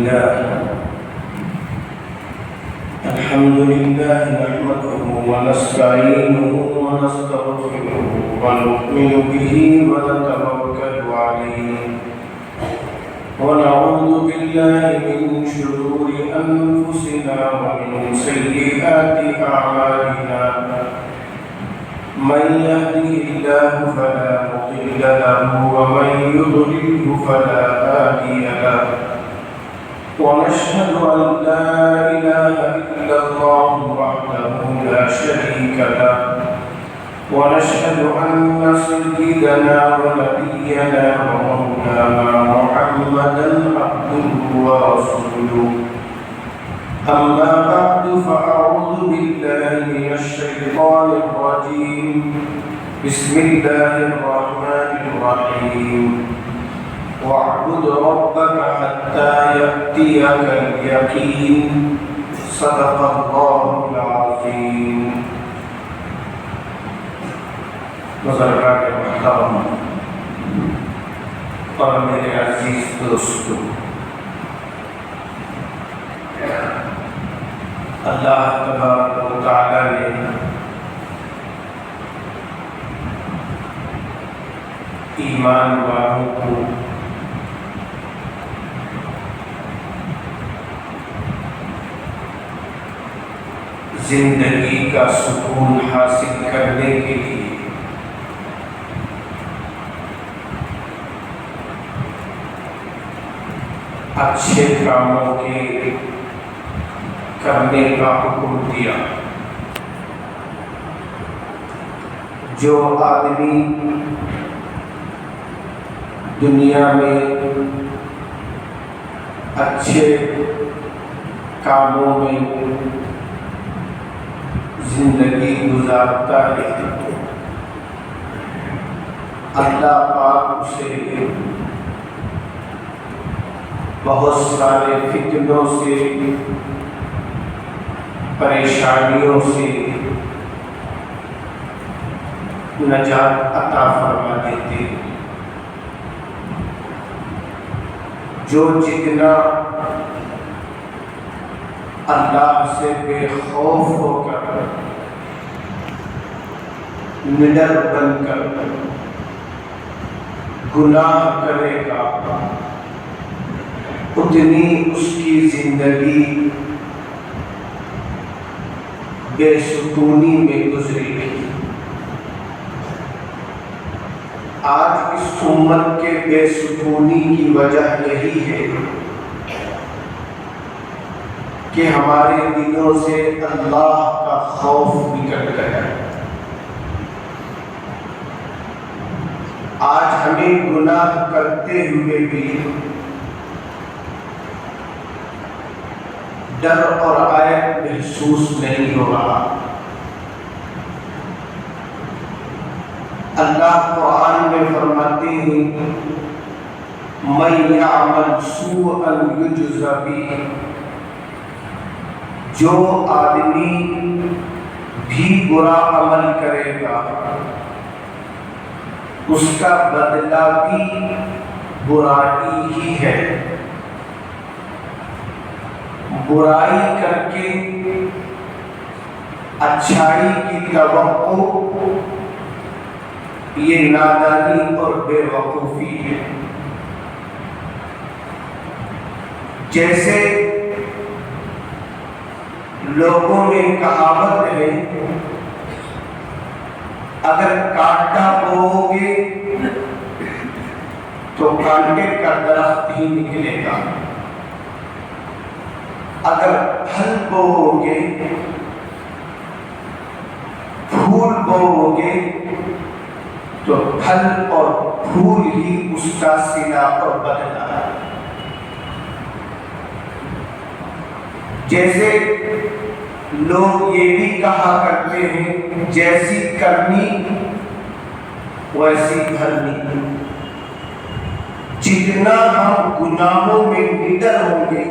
لله نحمده ونستعينه ونستغفره ونؤمن به ونتوكل عليه ونعوذ بالله من شرور أنفسنا ومن سيئات أعمالنا من يهده الله فلا مضل له ومن يضلله فلا هادي له ونشهد أن لا إله إلا الله وحده لا شريك له ونشهد أن سيدنا ونبينا ومولانا محمدا عبده ورسوله أما بعد فأعوذ بالله من الشيطان الرجيم بسم الله الرحمن الرحيم واعبد ربك حتى يأتيك اليقين صدق الله العظيم. بزرگان محترم اور میرے عزیز دوستو، اللہ تبارک و تعالی نے ایمان والوں کو زندگی کا سکون حاصل کرنے کے لیے اچھے کاموں کے کرنے کا حکم دیا. جو آدمی دنیا میں اچھے کاموں میں زندگی گزارتا ہے، اللہ پاک اسے بہت سارے فتنوں سے، پریشانیوں سے نجات عطا فرما دیتے. جو جتنا اللہ سے بے خوف ہو کر، نڈر بن کر گناہ کرے گا، اتنی اس کی زندگی بے سکونی میں گزرے گی. آج اس امت کے بے سکونی کی وجہ یہی ہے کہ ہمارے دلوں سے اللہ کا خوف نکل گیا. آج ہمیں گناہ کرتے ہوئے بھی ڈر اور عیب محسوس نہیں ہو رہا. اللہ قرآن میں فرماتے ہیں مَن يَعْمَلْ سُوءًا يُجْزَ بِهِ، جو آدمی بھی برا عمل کرے گا اس کا بدلہ بھی برائی ہی ہے. برائی کر کے اچھائی کی توقع یہ نادانی اور بے وقوفی ہے. جیسے لوگوں میں کہاوت ہے، اگر کانٹا بوؤ گے تو کانٹے کا درخت ہی نکلے گا، اگر پھل بوؤ گے، پھول بوؤ گے تو پھل اور پھول ہی اس کا صلہ اور بدلہ ہے. جیسے لوگ یہ بھی کہا کرتے ہیں جیسی کرنی ویسی بھرنی. جتنا ہم گناہوں میں نڈر ہوں گے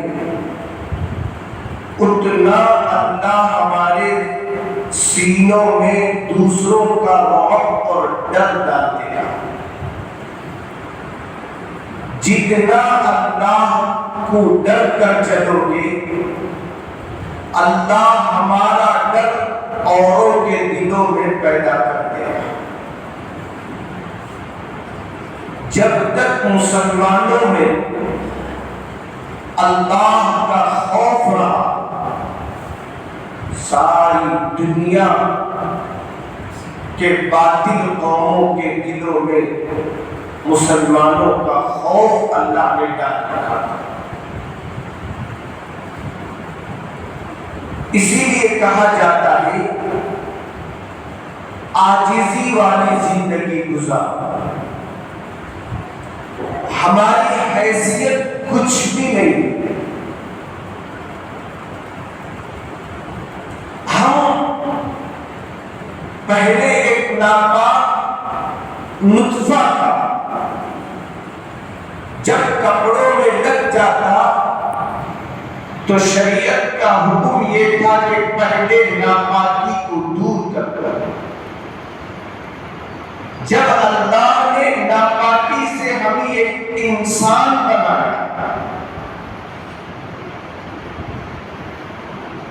اتنا اللہ ہمارے سینوں میں دوسروں کا رعب اور ڈر ڈالتے ہیں. جتنا اللہ کو ڈر کر چلو گے، اللہ ہمارا ڈر اوروں کے دلوں میں پیدا کر دے گا۔ جب تک مسلمانوں میں اللہ کا خوف رہا، ساری دنیا کے باطل قوموں کے دلوں میں مسلمانوں کا خوف اللہ نے ڈال رکھا تھا۔ اسی لیے کہا جاتا ہے عاجزی والی زندگی گزار، ہماری حیثیت کچھ بھی نہیں، ہم پہلے ایک ناپاک نطفہ تھا، جب کپڑوں میں لگ جاتا تو شریعت کا حکم یہ تھا کہ پہلے ناپاکی کو دور کر دو۔ جب اللہ نے ناپاکی سے ہمیں ایک انسان بنایا،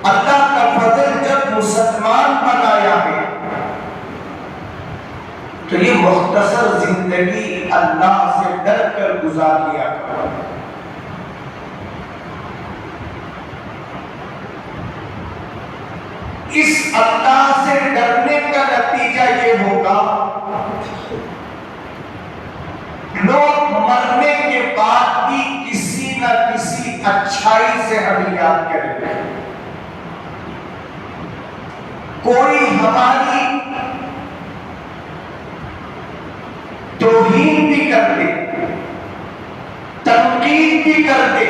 اللہ کا فضل جب مسلمان بنایا ہے، تو یہ مختصر زندگی اللہ سے ڈر کر گزار لیا کرو۔ اس اللہ سے ڈرنے کا نتیجہ یہ ہوگا، لوگ مرنے کے بعد بھی کسی نہ کسی اچھائی سے ہمیں یاد کریں گے۔ کوئی ہماری توہین بھی کر دے، تنقید بھی کر دے،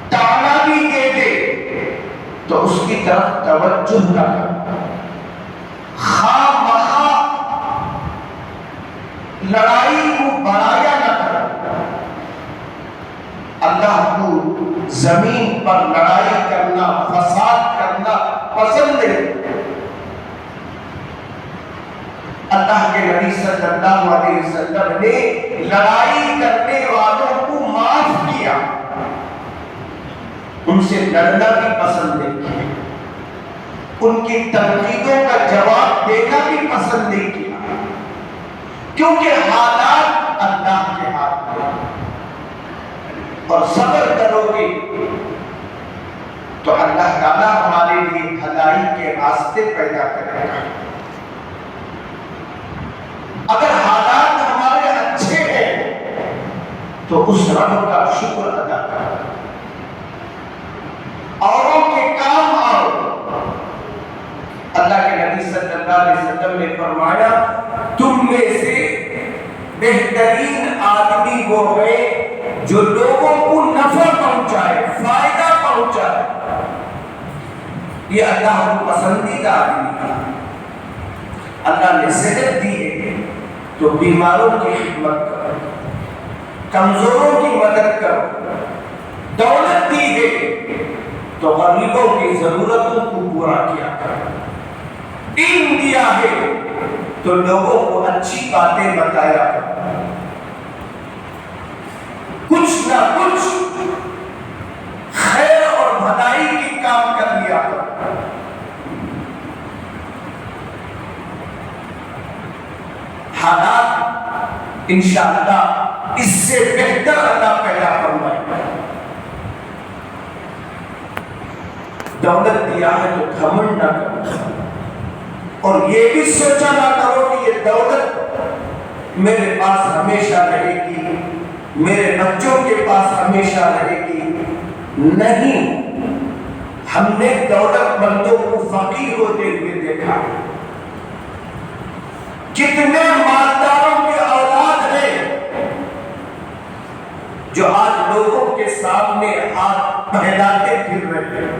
طعنہ بھی دے دے، تو اس کی طرف توجہ نہ کر، خواہ مخواہ لڑائی کو بڑھایا نہ کر۔ اللہ کو زمین پر لڑائی کرنا، فساد کرنا پسند ہے۔ اللہ کے نبی صلی اللہ علیہ وسلم نے لڑائی کرنے والوں کو معاف کیا، ان سے لڑنا بھی پسند نہیں کیا، ان کی تنقیدوں کا جواب دینا بھی پسند نہیں کیا، کیونکہ حالات اللہ کے ہاتھ میں، اور صبر کرو گے تو اللہ تعالیٰ ہمارے لیے بھلائی کے راستے پیدا کرے گا۔ اگر حالات ہمارے اچھے ہیں تو اس رب کا شکر ادا کرو، اوروں کے کام آؤ۔ اللہ کے نبی صلی اللہ علیہ وسلم نے فرمایا، تم میں سے بہترین آدمی وہ ہے جو لوگوں کو نفع پہنچائے، فائدہ پہنچائے۔ یہ اللہ کو پسندیدہ آدمی ہے۔ اللہ نے صحت دی ہے تو بیماروں کی خدمت کرو، کمزوروں کی مدد کرو، دولت دی ہے تو غریبوں کی ضرورتوں کو پورا کیا کرو، علم دیا ہے تو لوگوں کو اچھی باتیں بتایا کرو، کچھ نہ کچھ خیر اور بھلائی کی کام کر لیا کرو۔ حالات انشاءاللہ اس سے بہتر اللہ پیدا فرمائے گا۔ دولت دیا ہے تو گھمنڈ نہ کرو، اور یہ بھی سوچا نہ کرو کہ یہ دولت میرے پاس ہمیشہ رہے گی، میرے بچوں کے پاس ہمیشہ رہے گی۔ نہیں، ہم نے دولت مندوں کو فقیر ہوتے ہوئے دیکھا، کتنے مالداروں کے اولاد ہیں جو آج لوگوں کے سامنے ہاتھ پھیلاتے پھر رہے ہیں،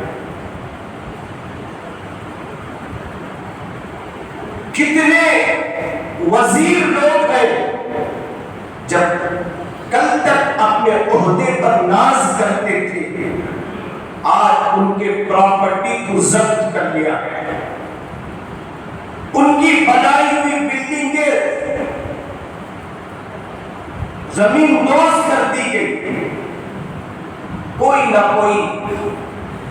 کتنے وزیر لوگ ہیں جب کل تک اپنے عہدے پر ناز کرتے تھے، آج ان کے پراپرٹی کو ضبط کر لیا گیا، ان کی بنائی ہوئی بلڈنگیں زمین دوز کر دی گئی، کوئی نہ کوئی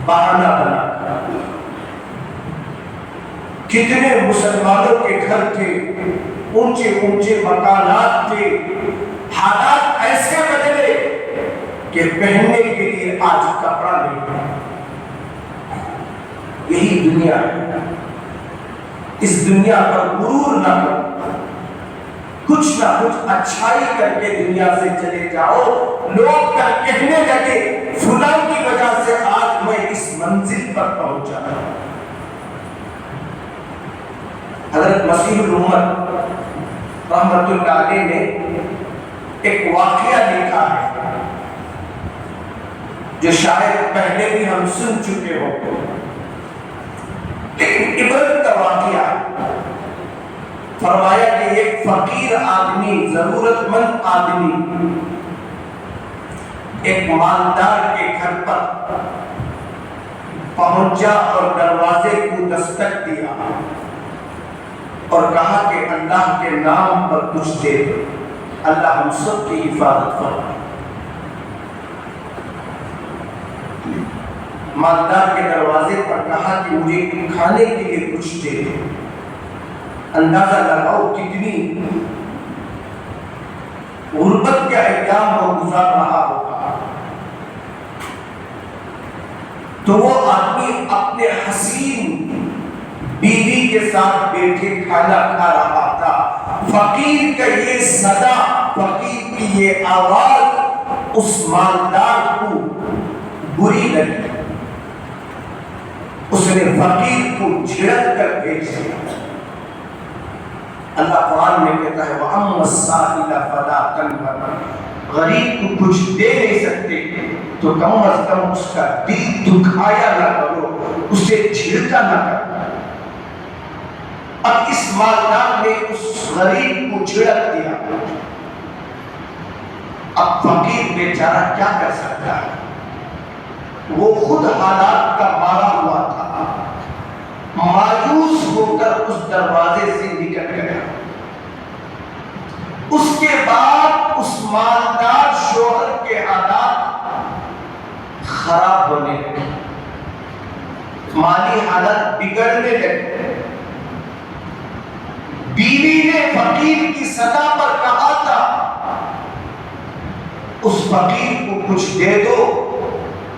بہانہ بنا. کتنے مسلمانوں کے گھر تھے، اونچے اونچے مکانات تھے، حالات ایسے بدلے کہ پہننے کے لیے آج کپڑا نہیں تھا. یہی دنیا ہے. اس دنیا پر غرور نہ کرو، کچھ نہ کچھ اچھائی کر کے دنیا سے چلے جاؤ. لوگ کل کہنے لگے فلاں کی وجہ سے آج میں اس منزل پر پہنچا. حضرت مسیح الامت رحمت اللہ علیہ نے ایک واقعہ لکھا ہے جو شاید پہلے بھی ہم سن چکے ہو، لیکن عبرت کا واقعہ. فرمایا کہ ایک فقیر آدمی، ضرورت مند آدمی ایک مالدار کے گھر پر پہنچا اور دروازے کو دستک دیا اور کہا کہ اللہ کے نام پر کچھ دے دو، اللہ ہم سب کی حفاظت فرمائے. مالدار کے دروازے پر کہا کہ مجھے کھانے کے لیے کچھ دے دو. اندازہ لگاؤ کتنی غربت کا ایام وہ گزار رہا ہوگا. تو وہ آدمی اپنے حسین بیوی کے ساتھ بیٹھے کھانا کھا رہا تھا. فقیر کا یہ صدا، فقیر کی یہ آواز اس مالدار کو بری لگی. اس نے فقیر کو جھڑک کر بھیج دیا. اللہ قرآن میں کہتا ہے وَأَمَّا السَّائِلَ فَلَا تَنْهَرْ. غریب کو کچھ دے نہیں سکتے تو کم از کم اس کا دل دکھایا نہ کرو، اسے جھڑکا نہ کرو. اب اس مالدار نے اس غریب کو جھڑک دیا. اب فقیر بیچارہ کیا کر سکتا ہے؟ وہ خود حالات کا مارا ہوا تھا، مایوس ہو کر اس دروازے سے نکل گیا. اس کے بعد اس مالدار شوہر کے حالات خراب ہونے لگے، مالی حالت بگڑنے لگے. بیوی نے فقیر کی صدا پر کہا تھا اس فقیر کو کچھ دے دو،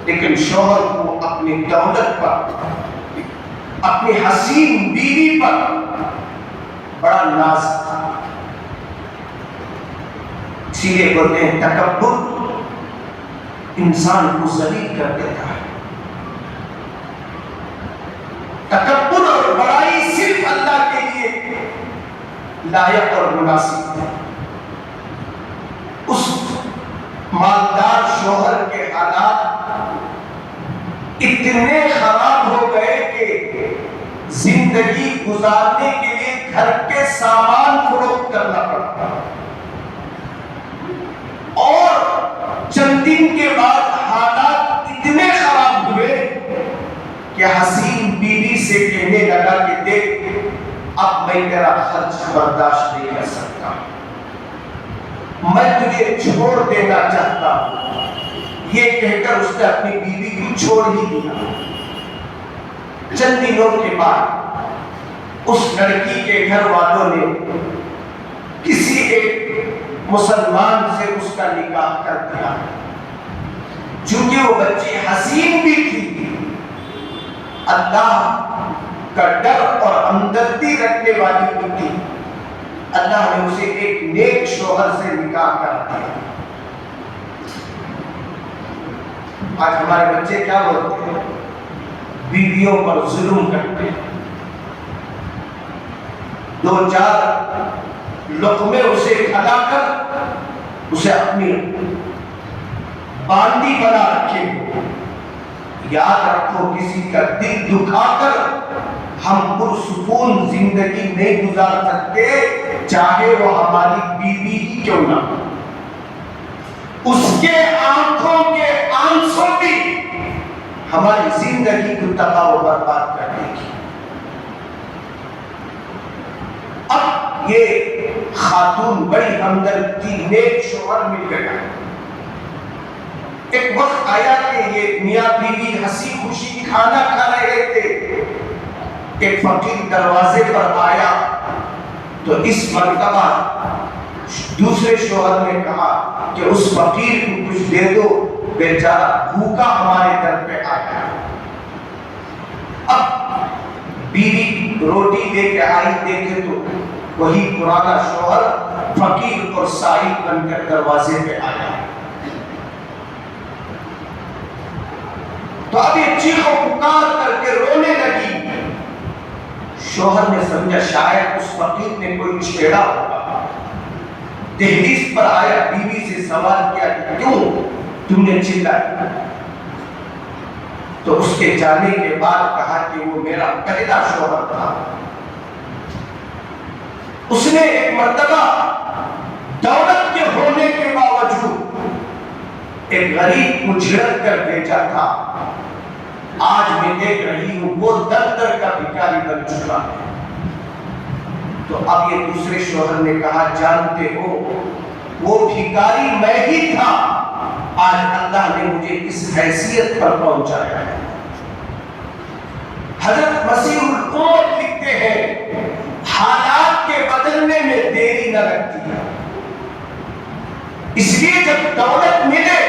لیکن شوہر کو اپنی دولت پر، اپنی حسین بیوی پر بڑا ناز تھا. اسی لیے بولتے ہیں تکبر انسان کو ذلیل کر دیتا ہے. تکبر اور بڑائی صرف اللہ کے لیے لائق اور مناسب ہے. اس مالدار شوہر کے حالات اتنے خراب ہو گئے کہ زندگی گزارنے کے لیے گھر کے سامان فروخت کرنا پڑتا. اور چند دن کے بعد حالات اتنے خراب ہوئے کہ حسین بیوی سے کہنے لگا کہ دیکھ اب میں تیرا خرچ برداشت نہیں کر سکتا، میں تجھے چھوڑ دینا چاہتا ہوں. یہ کہہ کر اس نے اپنی بیوی کو چھوڑ ہی دیا. چند دنوں کے بعد اس لڑکی کے گھر والوں نے کسی ایک مسلمان سے اس کا نکاح کر دیا. چونکہ وہ بچی حسین بھی تھی، اللہ کا ڈر اور ہمدردی رکھنے والی بھی تھی، اللہ نے اسے ایک نیک شوہر سے نکاح کر دیا. آج ہمارے بچے کیا بولتے ہیں؟ بیویوں پر ظلم کرتے ہیں. 2-4 لقمے اسے کھلا کر اسے اپنی باندی بنا رکھے ہو. یاد رکھو کسی کا دل دکھا کر ہم پرسکون زندگی نہیں گزار سکتے، چاہے وہ ہماری بیوی ہی کیوں نہ ہو. اس کے آنکھوں کے آنسوں بھی ہماری زندگی کو تباہ و برباد کر دے گی. اب یہ خاتون بڑی ہمدرد کی نیک شوہر مل گیا. ایک وقت آیا کہ یہ میاں بیوی ہنسی خوشی کھانا کھا رہے تھے، ایک فقیر دروازے پر آیا تو اس مرتبہ دوسرے شوہر نے کہا کہ اس فقیر کو کچھ دے دو، بیچارہ بھوکا ہمارے گھر پہ آیا۔ اب بیوی روٹی دے کے آئی، دیکھے تو وہی پرانا شوہر فقیر اور سائل بن کر دروازے پہ آیا۔ تو اب یہ چیخ و پکار کر کے رونے لگی۔ شوہر نے سمجھا شاید اس فقیر نے کوئی چھیڑا ہوگا، دہلیز پر آیا، بیوی سے سوال کیا کہ کیوں تم نے چلائی؟ تو اس کے جانے کے بعد کہا کہ وہ میرا پہلا شوہر تھا، اس نے ایک مرتبہ دولت کے ہونے کے باوجود ایک غریب کو جھڑک کر بھیجا تھا، آج میں دیکھ رہی ہوں وہ در در کا بھکاری بن چکا ہے۔ تو اب یہ دوسرے شوہر نے کہا جانتے ہو وہ بھکاری میں ہی تھا، آج اللہ نے مجھے اس حیثیت پر پہنچایا ہے۔ حضرت مسیح الامت لکھتے ہیں حالات کے بدلنے میں دیری نہ لگتی ہے، اس لیے جب دولت ملے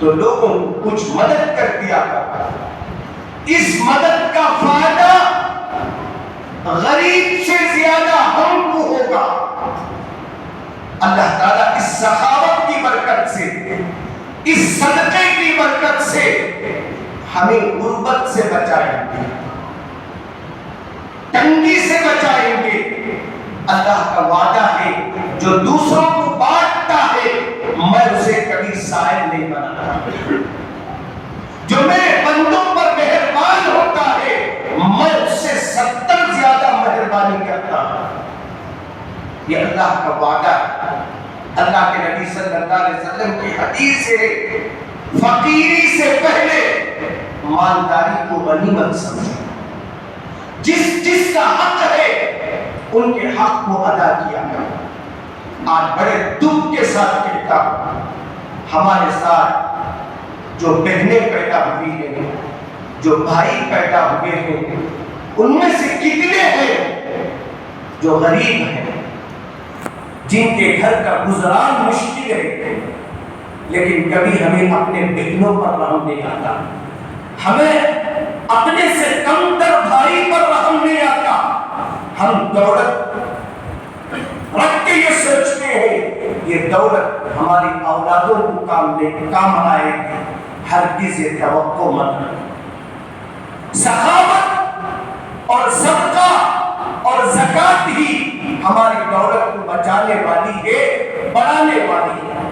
تو لوگوں کو کچھ مدد کر دیا کرتا، اس مدد کا فائدہ غریب سے زیادہ ہم کو ہوگا۔ اللہ تعالیٰ اس سخاوت کی برکت سے، اس صدقے کی برکت سے ہمیں غربت سے بچائیں گے، تنگی سے بچائیں گے۔ اللہ کا وعدہ ہے جو دوسروں کو بانٹتا ہے میں اسے کبھی سائل نہیں بناتا، جو میرے بندوں پر مہربان ہوتا ہے میں اس سے 70 زیادہ مہربانی کرتا ہوں۔ یہ اللہ کا وعدہ ہے۔ اللہ کے نبی صلی اللہ علیہ وسلم کی حدیث ہے فقیری سے پہلے مالداری کو غنیمت سمجھو، جس کا حق ہے ان کے حق کو ادا کیا کرو۔ آج بڑے دکھ کے ساتھ کہتا ہوں ہمارے ساتھ جو بہنیں پیدا ہوئی ہیں، جو بھائی پیدا ہوئے ہیں، ان میں سے کتنے ہیں جو غریب ہیں، جن کے گھر کا گزران مشکل ہے، لیکن کبھی ہمیں اپنے بہنوں پر رحم نہیں آتا، ہمیں اپنے سے کم تر بھائی پر رحم نہیں آتا۔ ہم دولت رکھ کے یہ سوچتے ہیں یہ دولت ہماری اولادوں کو کام آئے گی، ہرگز یہ توقع مت رکھو۔ سخاوت اور صدقہ اور زکوٰۃ ہی ہماری دولت کو بچانے والی ہے، بڑھانے والی ہے۔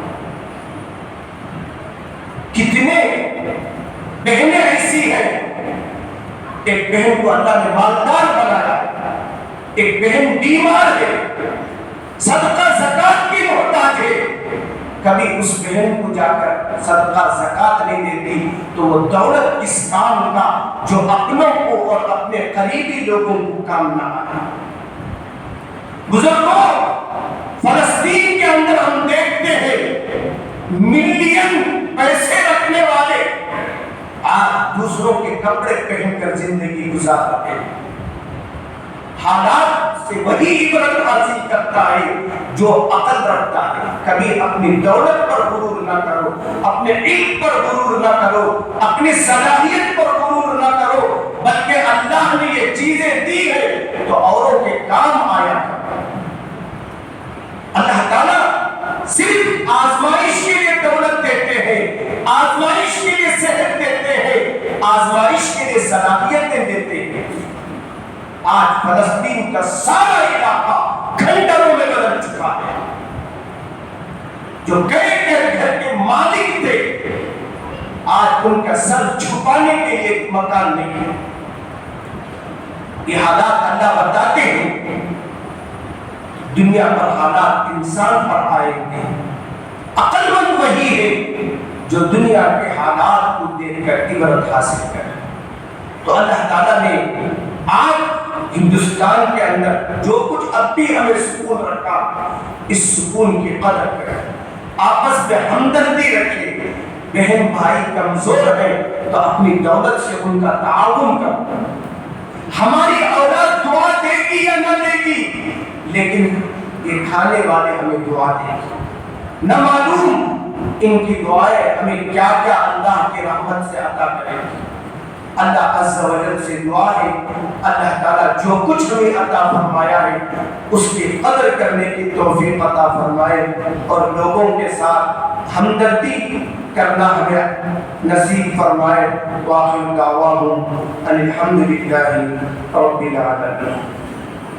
کتنے بہنیں ایسی ہیں، ایک بہن کو اللہ نے مالدار بنایا، ایک بہن بیمار ہے، صدقہ زکوٰۃ کی محتاج ہے، کبھی اس بہن کو جا کر صدقہ زکوٰۃ نہیں دیتی تو وہ دولت کس کام کا جو اپنوں کو اور اپنے قریبی لوگوں کو کام نہ آئے۔ بزرگوں، فلسطین کے اندر ہم دیکھتے ہیں ملین پیسے رکھنے والے آج دوسروں کے کپڑے پہن کر زندگی گزار رہے ہیں۔ حالات سے وہی عبرت حاصل کرتا ہے جو عقل رکھتا ہے۔ کبھی اپنی دولت پر غرور نہ کرو، اپنے علم پر غرور نہ کرو، اپنی صلاحیت پر غرور نہ کرو، بلکہ اللہ نے یہ چیزیں دی ہے تو اوروں کے کام آیا کرو۔ اللہ تعالیٰ صرف آزمائش کے لیے دولت دیتے ہیں، آزمائش کے لیے صحت دیتے ہیں، آزمائش کے لیے صلاحیتیں دیتے ہیں۔ آج فلسطین کا سارا علاقہ کھنڈروں میں بدل چکا ہے۔ جو کئی گھر کے مالک تھے آج ان کا سر چھپانے کے لیے مکان نہیں ہے۔ یہ حالات اللہ بتاتے ہیں، دنیا پر حالات انسان پر آئیں گے۔ عقل مند وہی ہے جو دنیا کے حالات کو دیکھ کر عبرت حاصل کرے۔ تو اللہ تعالیٰ نے آج ہندوستان کے اندر جو کچھ اب بھی ہمیں سکون رکھا، اس سکون کی قدر کریں۔ آپس میں ہمدردی رکھے. بہن بھائی کمزور ہیں تو اپنی دولت سے ان کا تعاون کرو. ہماری اولاد دعا دے گی یا نہ دے گی، لیکن یہ کھانے والے ہمیں دعا دیں گے. نہ معلوم ان کی دعائیں ہمیں کیا کیا اللہ کی رحمت سے عطا کریں گی. اللہ عز و جل سے دعا ہے اللہ تعالیٰ جو کچھ ہمیں عطا فرمایا ہے اس کی قدر کرنے کی توفیق عطا فرمائے اور لوگوں کے ساتھ ہمدردی کرنا ہمیں نصیب فرمائے. وآخر دعواہم ان الحمد للہ رب العالمین.